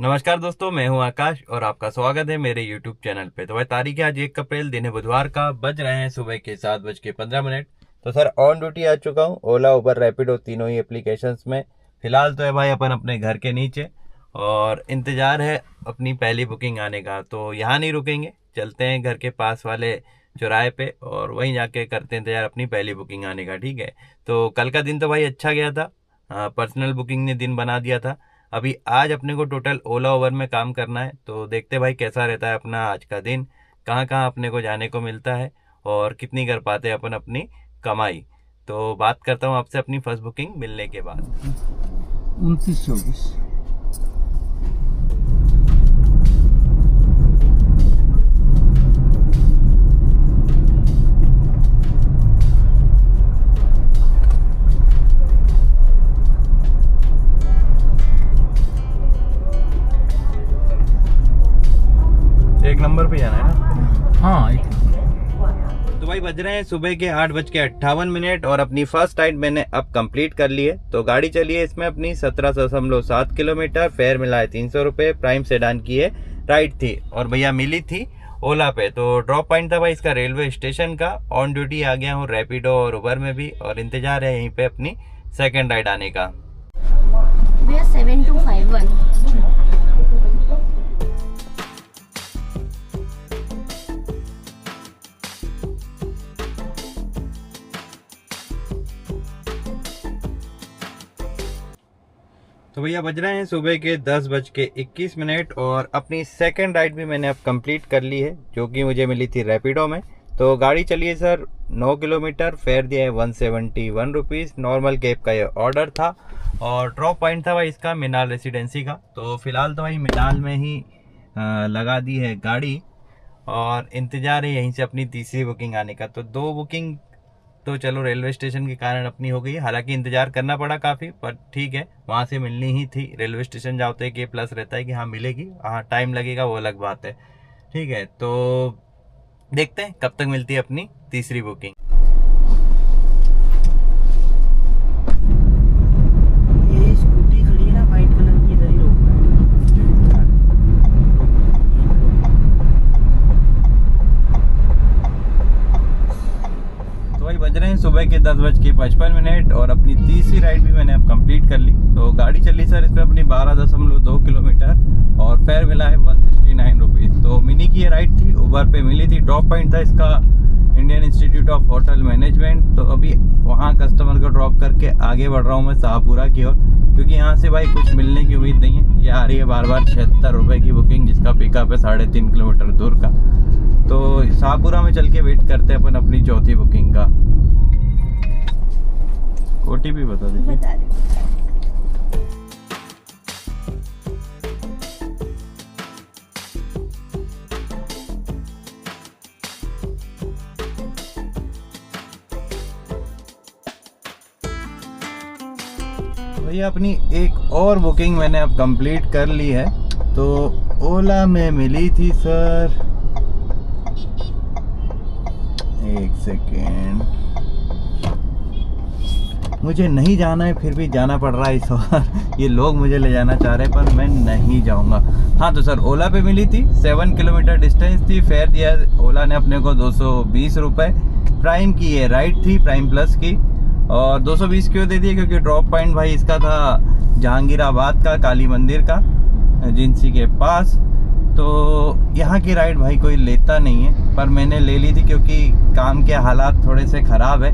नमस्कार दोस्तों, मैं हूं आकाश और आपका स्वागत है मेरे YouTube चैनल पे। तो भाई तारीख है आज 1 अप्रैल, दिन है बुधवार का, बज रहे हैं सुबह के 7:15। तो सर ऑन ड्यूटी आ चुका हूं ओला उबर रैपिडो तीनों ही एप्लीकेशंस में। फिलहाल तो है भाई अपन अपने घर के नीचे और इंतज़ार है अपनी पहली बुकिंग आने का। तो यहाँ नहीं रुकेंगे, चलते हैं घर के पास वाले चौराहे पे और वहीं जाके करते हैं इंतज़ार अपनी पहली बुकिंग आने का। ठीक है, तो कल का दिन तो भाई अच्छा गया था, पर्सनल बुकिंग ने दिन बना दिया था। अभी आज अपने को टोटल ओला ओवर में काम करना है, तो देखते भाई कैसा रहता है अपना आज का दिन, कहाँ कहाँ अपने को जाने को मिलता है और कितनी कर पाते हैं अपन अपनी कमाई। तो बात करता हूँ आपसे अपनी फर्स्ट बुकिंग मिलने के बाद। 29-24। एक नंबर पे जाना है ना? हाँ, एक तो भाई बज रहे हैं सुबह के 8:58 और अपनी फर्स्ट राइड मैंने अब कंप्लीट कर ली है। तो गाड़ी चली है इसमें अपनी 17.7 किलोमीटर, फेयर मिला है 300 रुपये, प्राइम सेडान की है राइड थी और भैया मिली थी ओला पे। तो ड्रॉप पॉइंट था भाई इसका रेलवे स्टेशन का। ऑन ड्यूटी आ गया हूँ रैपिडो और उबर में भी और इंतजार है यहीं पे अपनी सेकेंड राइड आने का। 7251। तो भैया बज रहे हैं सुबह के 10:21 और अपनी सेकंड राइड भी मैंने अब कंप्लीट कर ली है, जो कि मुझे मिली थी रैपिडो में। तो गाड़ी चली है सर 9 किलोमीटर, फेयर दिया है 171 रुपीज़। नॉर्मल कैब का ये ऑर्डर था और ड्रॉप पॉइंट था भाई इसका मिनाल रेसिडेंसी का। तो फिलहाल तो भाई मिनाल में ही लगा दी है गाड़ी और इंतज़ार है यहीं से अपनी तीसरी बुकिंग आने का। तो 2 बुकिंग तो चलो रेलवे स्टेशन के कारण अपनी हो गई, हालांकि इंतजार करना पड़ा काफ़ी, पर ठीक है, वहाँ से मिलनी ही थी। रेलवे स्टेशन जाओ तो एक ये प्लस रहता है कि हाँ मिलेगी, हाँ टाइम लगेगा वो अलग बात है। ठीक है, तो देखते हैं कब तक मिलती है अपनी तीसरी बुकिंग। ये स्कूटी खड़ी है ना वाइट कलर की, इधर ही रोकना है। तो भाई बज रहे हैं सुबह के 10:55 और अपनी तीसरी राइड भी मैंने अब कंप्लीट कर ली। तो गाड़ी चली सर इसमें अपनी 12.2 किलोमीटर और फेयर मिला है 169 रुपीज़। तो मिनी की ये राइड थी, उबर पे मिली थी। ड्रॉप पॉइंट था इसका Indian institute of hotel management. तो अभी वहाँ कस्टमर को ड्रॉप करके आगे बढ़ रहा हूँ मैं शाहपुरा की ओर, क्योंकि यहाँ से भाई कुछ मिलने की उम्मीद नहीं है। ये आ रही है बार 76 रुपये की बुकिंग, जिसका पिकअप है 3.5 किलोमीटर दूर का। तो शाहपुरा में चल के वेट करते हैं अपन अपनी चौथी बुकिंग का। OTP बता दीजिए। बता रही हूँ। भैया अपनी एक और बुकिंग मैंने अब कंप्लीट कर ली है। तो ओला में मिली थी सर, एक सेकेंड, मुझे नहीं जाना है फिर भी जाना पड़ रहा है इस बार। ये लोग मुझे ले जाना चाह रहे हैं पर मैं नहीं जाऊंगा। हाँ तो सर ओला पे मिली थी, 7 किलोमीटर डिस्टेंस थी, फेयर दिया ओला ने अपने को 220 रुपये। प्राइम की ये राइड थी, प्राइम प्लस की। और 220 क्यों दे दिए, क्योंकि ड्रॉप पॉइंट भाई इसका था जहांगीराबाद का, काली मंदिर का, जिंसी के पास। तो यहाँ की राइड भाई कोई लेता नहीं है, पर मैंने ले ली थी क्योंकि काम के हालात थोड़े से ख़राब है,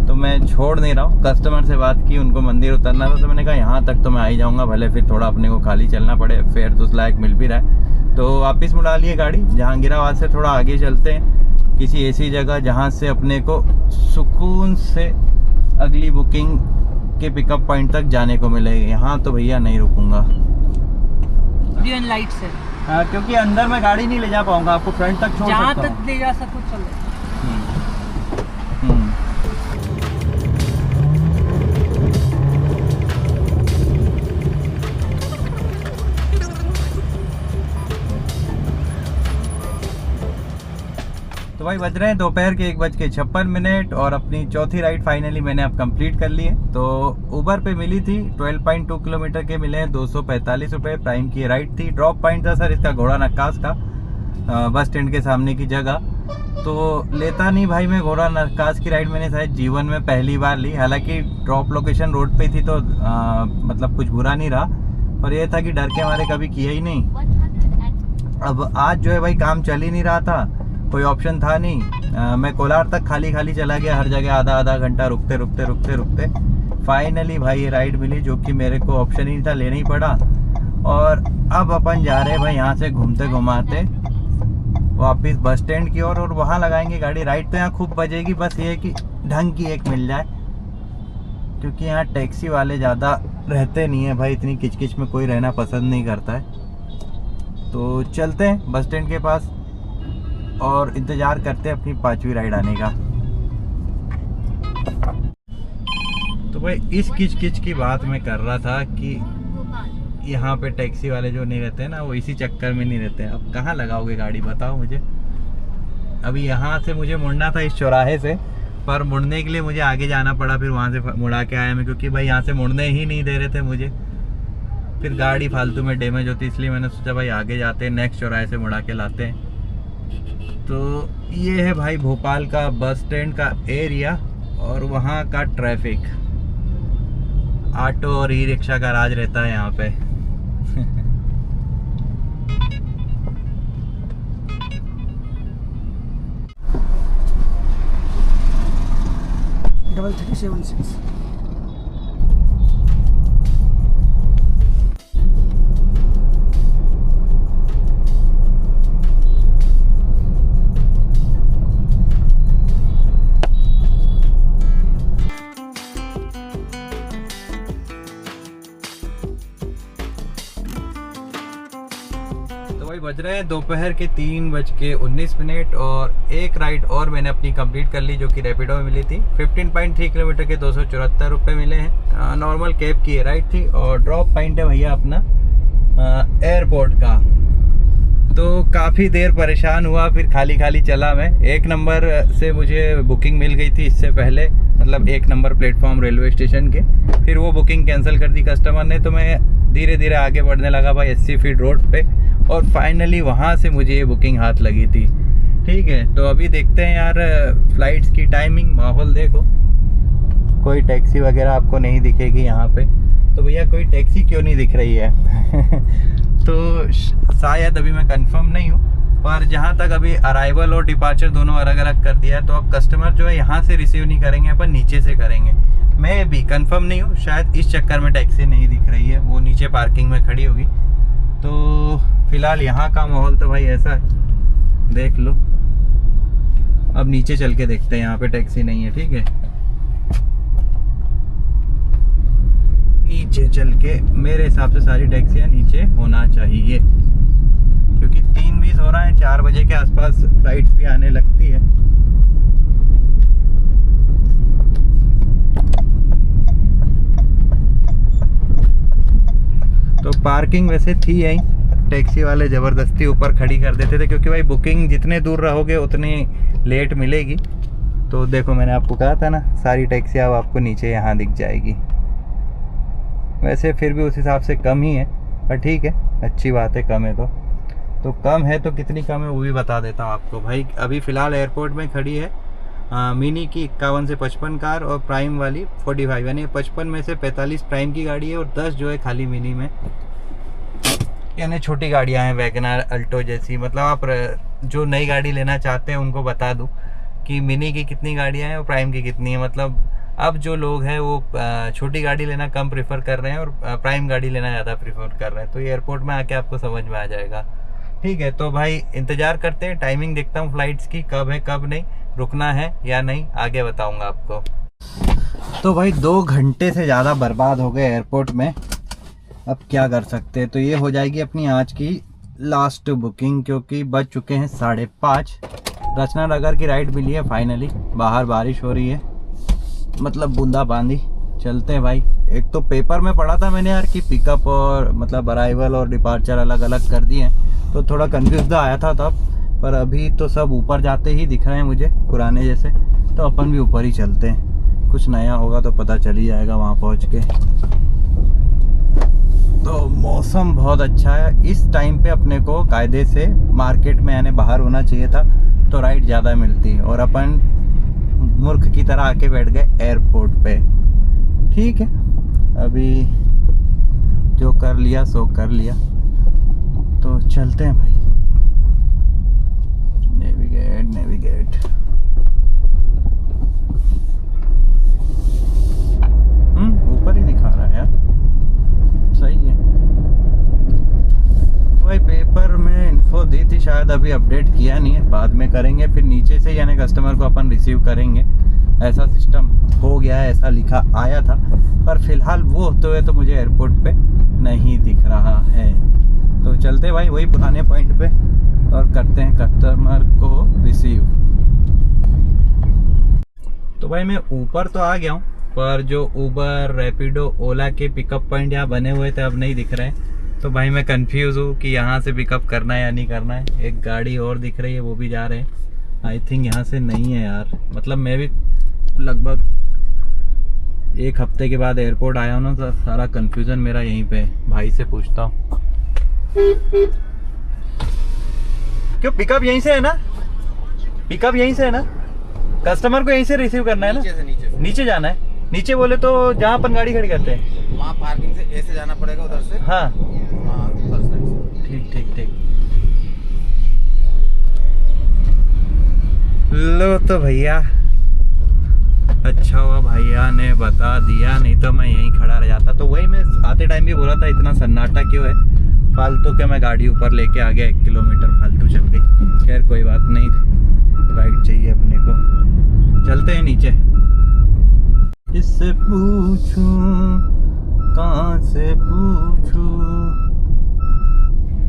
तो मैं छोड़ नहीं रहा हूँ। कस्टमर से बात की, उनको मंदिर उतरना था, तो मैंने कहा यहाँ तक तो मैं आ ही जाऊँगा, भले फिर थोड़ा अपने को खाली चलना पड़े, फेयर तो उस लायक मिल भी रहा है। तो वापस मुड़ा लिए गाड़ी, जहांगीराबाद से थोड़ा आगे चलते हैं किसी ऐसी जगह जहाँ से अपने को सुकून से अगली बुकिंग के पिकअप पॉइंट तक जाने को मिलेगी। यहाँ तो भैया नहीं रुकूंगा लाइट से क्योंकि अंदर मैं गाड़ी नहीं ले जा पाऊंगा, आपको फ्रंट तक छोड़ जहाँ सकता तक हूँ। ले जा सको चलो। हम्म। तो तो भाई बज रहे हैं दोपहर के 1:56 और अपनी चौथी राइड फाइनली मैंने अब कंप्लीट कर ली है। तो उबर पे मिली थी 12.2 किलोमीटर के मिले हैं 245 रुपये। प्राइम की राइड थी। ड्रॉप पॉइंट था सर इसका घोड़ा नक्कास का, बस स्टैंड के सामने की जगह। तो लेता नहीं भाई मैं घोड़ा नक्कास की राइड, मैंने शायद जीवन में पहली बार ली। हालांकि ड्रॉप लोकेशन रोड पे थी तो मतलब कुछ बुरा नहीं रहा, पर यह था कि डर के मारे कभी किया ही नहीं। अब आज जो है भाई काम चल ही नहीं रहा था, कोई ऑप्शन था नहीं। मैं कोलार तक खाली खाली चला गया, हर जगह आधा घंटा रुकते फाइनली भाई ये राइड मिली, जो कि मेरे को ऑप्शन ही था, लेना ही पड़ा। और अब अपन जा रहे हैं भाई यहाँ से घूमते घुमाते वापस बस स्टैंड की ओर और वहाँ लगाएंगे गाड़ी। राइड तो यहाँ खूब बजेगी, बस ये है कि ढंग की एक मिल जाए, क्योंकि यहाँ टैक्सी वाले ज़्यादा रहते नहीं है भाई, इतनी किचकिच में कोई रहना पसंद नहीं करता है। तो चलते हैं बस स्टैंड के पास और इंतज़ार करते हैं अपनी 5वीं राइड आने का। तो भाई इस किच की बात मैं कर रहा था कि यहाँ पे टैक्सी वाले जो नहीं रहते हैं ना, वो इसी चक्कर में नहीं रहते हैं। अब कहाँ लगाओगे गाड़ी बताओ मुझे। अभी यहाँ से मुझे मुड़ना था इस चौराहे से, पर मुड़ने के लिए मुझे आगे जाना पड़ा, फिर वहाँ से मुड़ा के आया मैं, क्योंकि भाई यहाँ से मुड़ने ही नहीं दे रहे थे मुझे। फिर गाड़ी फालतू में डैमेज होती, इसलिए मैंने सोचा भाई आगे जाते हैं, नेक्स्ट चौराहे से मुड़ा के लाते हैं। तो ये है भाई भोपाल का बस स्टैंड का एरिया और वहाँ का ट्रैफिक। ऑटो और ई रिक्शा का राज रहता है यहाँ पे। डबल 376। बज रहे हैं दोपहर के 3:19 और एक राइड और मैंने अपनी कंप्लीट कर ली, जो कि रैपिडो में मिली थी। 15.3 किलोमीटर के 274 रुपये मिले हैं। नॉर्मल कैब की राइड थी और ड्रॉप पॉइंट है भैया अपना एयरपोर्ट का। तो काफ़ी देर परेशान हुआ, फिर खाली खाली चला मैं। 1 नंबर से मुझे बुकिंग मिल गई थी इससे पहले, मतलब 1 नंबर प्लेटफॉर्म रेलवे स्टेशन के। फिर वो बुकिंग कैंसिल कर दी कस्टमर ने, तो मैं धीरे धीरे आगे बढ़ने लगा भाई 80 फीट रोड पे, और फाइनली वहाँ से मुझे ये बुकिंग हाथ लगी थी। ठीक है, तो अभी देखते हैं यार फ्लाइट्स की टाइमिंग। माहौल देखो, कोई टैक्सी वगैरह आपको नहीं दिखेगी यहाँ पे। तो भैया कोई टैक्सी क्यों नहीं दिख रही है? तो शायद अभी मैं कंफर्म नहीं हूँ, पर जहाँ तक अभी अराइवल और डिपार्चर दोनों अलग अलग कर दिया है, तो अब कस्टमर जो है यहाँ से रिसीव नहीं करेंगे, अपन नीचे से करेंगे। मैं भी कंफर्म नहीं हूँ, शायद इस चक्कर में टैक्सी नहीं दिख रही है, वो नीचे पार्किंग में खड़ी होगी। तो फिलहाल यहाँ का माहौल तो भाई ऐसा है, देख लो। अब नीचे चल के देखते हैं, यहाँ पे टैक्सी नहीं है। ठीक है, नीचे चल के मेरे हिसाब से सारी टैक्सियाँ नीचे होना चाहिए, क्योंकि 3:20 हो रहा है, 4 बजे के आसपास फ्लाइट्स भी आने लगती है। तो पार्किंग वैसे थी यहीं, टैक्सी वाले ज़बरदस्ती ऊपर खड़ी कर देते थे, क्योंकि भाई बुकिंग जितने दूर रहोगे उतनी लेट मिलेगी। तो देखो मैंने आपको कहा था ना, सारी टैक्सी अब आपको नीचे यहाँ दिख जाएगी। वैसे फिर भी उस हिसाब से कम ही है, पर ठीक है, अच्छी बात है, कम है तो कम है तो कितनी कम है वो भी बता देता हूँ आपको। भाई अभी फ़िलहाल एयरपोर्ट में खड़ी है मिनी की 51 से 55 कार और प्राइम वाली 45, यानी 55 में से 45 प्राइम की गाड़ी है और 10 जो है खाली मिनी में, यानी छोटी गाड़ियाँ हैं, वैगनर, अल्टो जैसी। मतलब आप जो नई गाड़ी लेना चाहते हैं उनको बता दूँ कि मिनी की कितनी गाड़ियाँ हैं और प्राइम की कितनी है। मतलब अब जो लोग हैं वो छोटी गाड़ी लेना कम प्रेफर कर रहे हैं और प्राइम गाड़ी लेना ज़्यादा प्रेफर कर रहे हैं। तो ये एयरपोर्ट में आके आपको समझ में आ जाएगा। ठीक है, तो भाई इंतज़ार करते हैं, टाइमिंग देखता हूँ फ्लाइट्स की, कब है कब नहीं, रुकना है या नहीं, आगे बताऊँगा आपको। तो भाई 2 घंटे से ज़्यादा बर्बाद हो गए एयरपोर्ट में, अब क्या कर सकते हैं। तो ये हो जाएगी अपनी आज की लास्ट बुकिंग, क्योंकि बज चुके हैं 5:30। रचना नगर की राइड मिली है फाइनली। बाहर बारिश हो रही है, मतलब बूंदाबांदी। चलते हैं भाई। एक तो पेपर में पढ़ा था मैंने यार कि पिकअप और मतलब अराइवल और डिपार्चर अलग अलग कर दिए हैं, तो थोड़ा कंफ्यूज आया था तब। पर अभी तो सब ऊपर जाते ही दिख रहे हैं मुझे पुराने जैसे, तो अपन भी ऊपर ही चलते हैं। कुछ नया होगा तो पता चल ही जाएगा वहाँ पहुँच के। तो मौसम बहुत अच्छा है इस टाइम पे। अपने को कायदे से मार्केट में यानी बाहर होना चाहिए था, तो राइड ज़्यादा मिलती, और अपन मूर्ख की तरह आके बैठ गए एयरपोर्ट पे। ठीक है, अभी जो कर लिया सो कर लिया, तो चलते हैं भाई। Navigate navigate. ऊपर ही दिखा रहा है यार, सही है भाई। पेपर में इन्फो दी थी, शायद अभी अपडेट किया नहीं है, बाद में करेंगे। फिर नीचे से यानी कस्टमर को अपन रिसीव करेंगे, ऐसा सिस्टम हो गया है, ऐसा लिखा आया था। पर फिलहाल वो होते हुए तो मुझे एयरपोर्ट पे नहीं दिख रहा है। तो चलते भाई वही पुराने पॉइंट पे और करते हैं कस्टमर को रिसीव। तो भाई मैं ऊपर तो आ गया हूँ, पर जो उबर, रैपिडो, ओला के पिकअप पॉइंट यहाँ बने हुए थे अब नहीं दिख रहे हैं। तो भाई मैं कंफ्यूज हूँ कि यहाँ से पिकअप करना है या नहीं करना है। एक गाड़ी और दिख रही है, वो भी जा रहे हैं। आई थिंक यहाँ से नहीं है यार, मतलब मैं भी लगभग 1 हफ्ते के बाद एयरपोर्ट आया हूँ ना, तो सारा कंफ्यूजन मेरा यहीं पे। भाई से पूछता हूँ, क्यों पिकअप यहीं से है ना? पिकअप यहीं से है ना? कस्टमर को यहीं से रिसीव करना है ना? नीचे जाना है। नीचे बोले तो जहाँ अपन गाड़ी खड़ी करते हैं वहाँ पार्किंग से ऐसे जाना पड़ेगा, उधर से। हाँ हाँ, उधर से। ठीक ठीक ठीक। लो तो भैया, अच्छा हुआ भैया ने बता दिया, नहीं तो मैं यहीं खड़ा रह जाता। तो वही मैं आते टाइम भी बोला था, इतना सन्नाटा क्यों है फालतू के। मैं गाड़ी ऊपर लेके आ गया, 1 किलोमीटर फालतू चल गई। खैर कोई बात नहीं, राइड चाहिए अपने को। चलते हैं नीचे। इससे पूछूं कहाँ से पूछूं,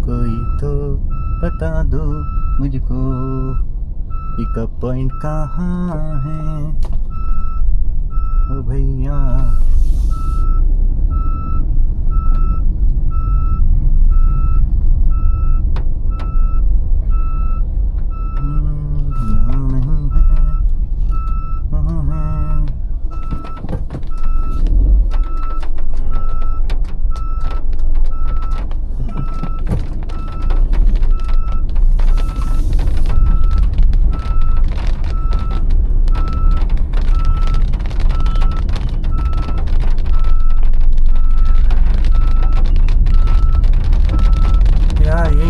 कोई तो बता दो मुझको, पिकअप पॉइंट कहाँ है ओ भैया। यहाँ नहीं है, वहाँ है।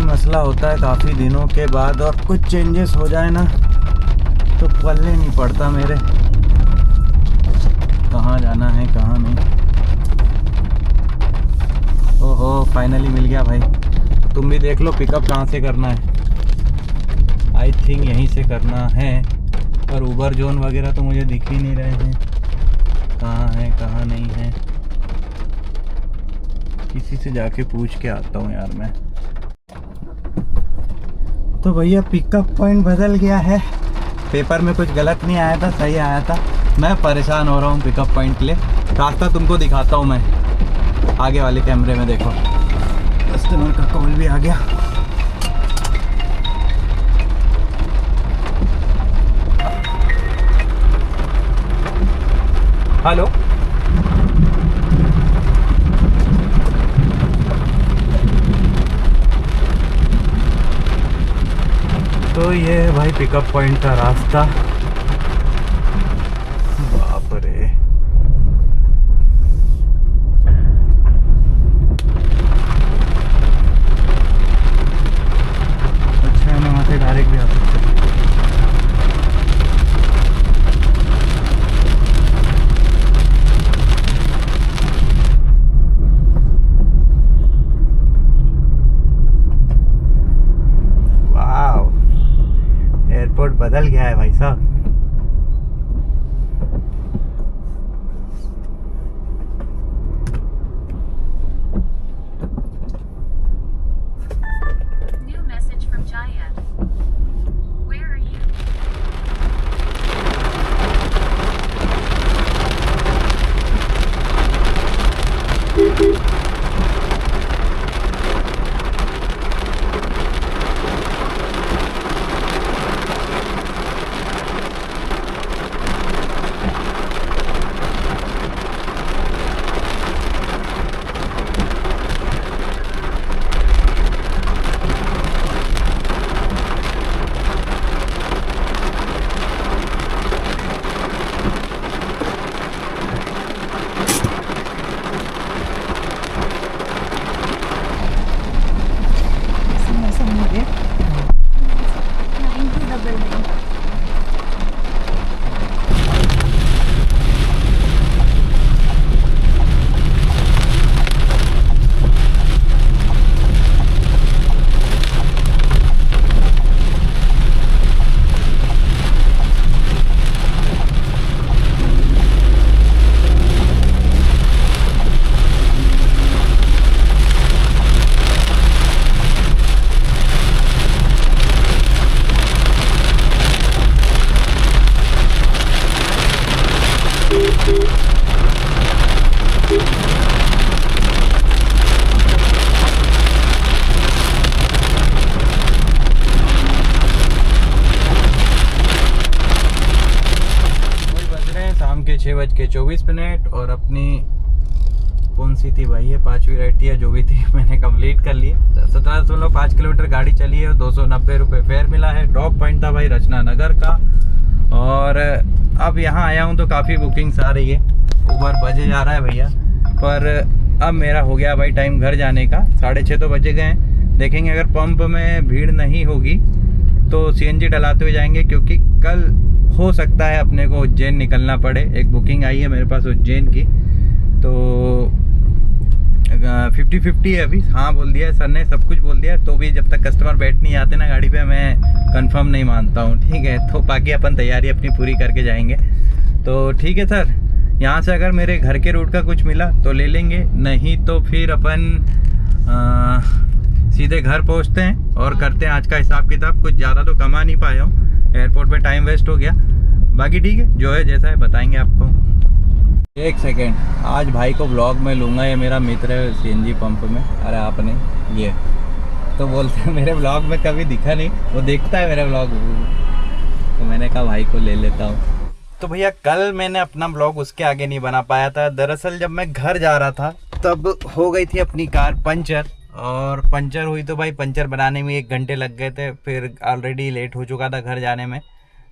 मसला होता है काफ़ी दिनों के बाद, और कुछ चेंजेस हो जाए ना तो पल्ले नहीं पड़ता मेरे, कहाँ जाना है कहाँ नहीं। ओहो फाइनली मिल गया भाई। तो तुम भी देख लो पिकअप कहाँ से करना है। आई थिंक यहीं से करना है, पर उबर जोन वगैरह तो मुझे दिख ही नहीं रहे हैं, कहाँ है कहाँ नहीं है। किसी से जाके पूछ के आता हूँ यार मैं। तो भैया पिकअप पॉइंट बदल गया है, पेपर में कुछ गलत नहीं आया था, सही आया था। मैं परेशान हो रहा हूँ पिकअप पॉइंट के लिए। रास्ता तुमको दिखाता हूँ मैं, आगे वाले कैमरे में देखो। कस्टमर का कॉल भी आ गया। हेलो, तो ये है भाई पिकअप पॉइंट का रास्ता। बाप रे, अच्छा है ना, वहाँ से डायरेक्ट भी आ सकते हैं। एयरपोर्ट बदल गया है भाई साहब। New message from Jaya. Where are you? 6:24 और अपनी कौन सी थी भाई, ये 5वीं राइड थी या जो भी थी, मैंने कंप्लीट कर ली। 17.5 किलोमीटर गाड़ी चली है और 290 रुपये फेयर मिला है। ड्रॉप पॉइंट था भाई रचना नगर का। और अब यहाँ आया हूँ तो काफ़ी बुकिंग्स आ रही है, ऊबर बजे जा रहा है भैया। पर अब मेरा हो गया भाई टाइम घर जाने का, 6:30 तो बजे गए हैं। देखेंगे अगर पंप में भीड़ नहीं होगी तो CNG डलाते हुए जाएंगे, क्योंकि कल हो सकता है अपने को उज्जैन निकलना पड़े। एक बुकिंग आई है मेरे पास उज्जैन की, तो 50-50 है अभी। हाँ बोल दिया है सर ने, सब कुछ बोल दिया है। तो भी जब तक कस्टमर बैठ नहीं आते ना गाड़ी पे, मैं कंफर्म नहीं मानता हूँ, ठीक है। तो बाकी अपन तैयारी अपनी पूरी करके जाएंगे। तो ठीक है सर, यहाँ से अगर मेरे घर के रूट का कुछ मिला तो ले लेंगे, नहीं तो फिर अपन सीधे घर पहुँचते हैं और करते हैं आज का हिसाब किताब। कुछ ज़्यादा तो कमा नहीं पाया हूँ, एयरपोर्ट पे टाइम वेस्ट हो गया। बाकी ठीक है, जो है जैसा है बताएंगे आपको। एक सेकेंड, आज भाई को ब्लॉग में लूँगा, ये मेरा मित्र है CNG पंप में। अरे आपने ये तो बोलते हैं मेरे ब्लॉग में कभी दिखा नहीं, वो देखता है मेरे ब्लॉग, तो मैंने कहा भाई को ले लेता हूँ। तो भैया कल मैंने अपना ब्लॉग उसके आगे नहीं बना पाया था। दरअसल जब मैं घर जा रहा था तब हो गई थी अपनी कार पंचर, और पंचर हुई तो भाई पंचर बनाने में 1 घंटे लग गए थे। फिर ऑलरेडी लेट हो चुका था घर जाने में,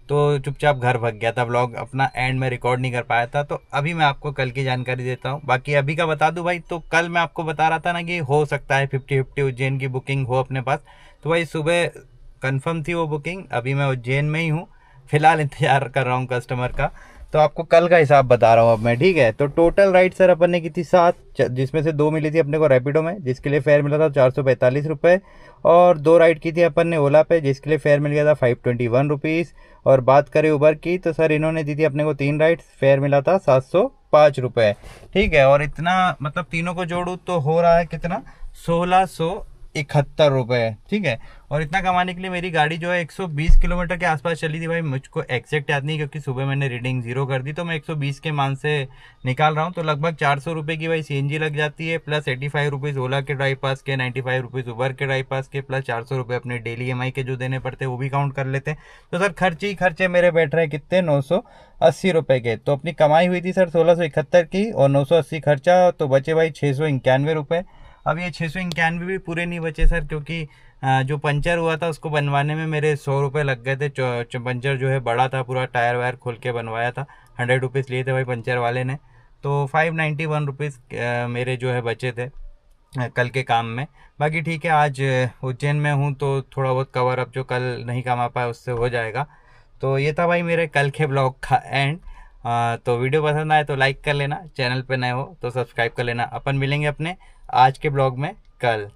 तो चुपचाप घर भाग गया था। व्लॉग अपना एंड में रिकॉर्ड नहीं कर पाया था। तो अभी मैं आपको कल की जानकारी देता हूँ। बाकी अभी का बता दूँ भाई, तो कल मैं आपको बता रहा था ना कि हो सकता है 50-50 उज्जैन की बुकिंग हो अपने पास। तो भाई सुबह कंफर्म थी वो बुकिंग। अभी मैं उज्जैन में ही हूँ, फिलहाल इंतजार कर रहा हूँ कस्टमर का। तो आपको कल का हिसाब बता रहा हूँ अब मैं, ठीक है। तो टोटल राइड सर अपन ने की थी 7, जिसमें से 2 मिली थी अपने को रैपिडो में, जिसके लिए फेयर मिला था 445 रुपये। और 2 राइड की थी अपन ने ओला पे, जिसके लिए फेयर मिल गया था 521 रुपीज़। और बात करें उबर की तो सर इन्होंने दी थी अपने को 3 राइड्स, फेयर मिला था 705 रुपये, ठीक है। और इतना मतलब तीनों को जोड़ूँ तो हो रहा है कितना, 1671 रुपये, ठीक है। और इतना कमाने के लिए मेरी गाड़ी जो है 120 किलोमीटर के आसपास चली थी भाई। मुझको एग्जैक्ट याद नहीं, क्योंकि सुबह मैंने रीडिंग 0 कर दी, तो मैं 120 के मान से निकाल रहा हूँ। तो लगभग 400 रुपये की भाई CNG लग जाती है, प्लस 85 रुपीज़ ओला के ड्राइव पास के, 95 रुपीज़ उबर के ड्राइव पास के, प्लस 400 रुपये अपने डेली EMI के जो देने पड़ते हैं वो भी काउंट कर लेते हैं। तो सर खर्चे ही खर्चे मेरे बैठ रहे हैं कितने, 980 रुपये के। तो अपनी कमाई हुई थी सर 1671 की, और 980 खर्चा, तो बचे भाई 691 रुपये। अब ये 691 भी पूरे नहीं बचे सर, क्योंकि जो पंचर हुआ था उसको बनवाने में मेरे 100 रुपये लग गए थे। पंचर जो है बड़ा था, पूरा टायर वायर खोल के बनवाया था। 100 रुपीज़ लिए थे भाई पंचर वाले ने। तो 591 रुपीज़ मेरे जो है बचे थे कल के काम में। बाकी ठीक है, आज उज्जैन में हूँ तो थोड़ा बहुत कवर अप जो कल नहीं कमा पाया उससे हो जाएगा। तो ये था भाई मेरे कल के ब्लॉग का एंड। तो वीडियो पसंद आए तो लाइक कर लेना, चैनल पे नए हो तो सब्सक्राइब कर लेना। अपन मिलेंगे अपने आज के ब्लॉग में कल।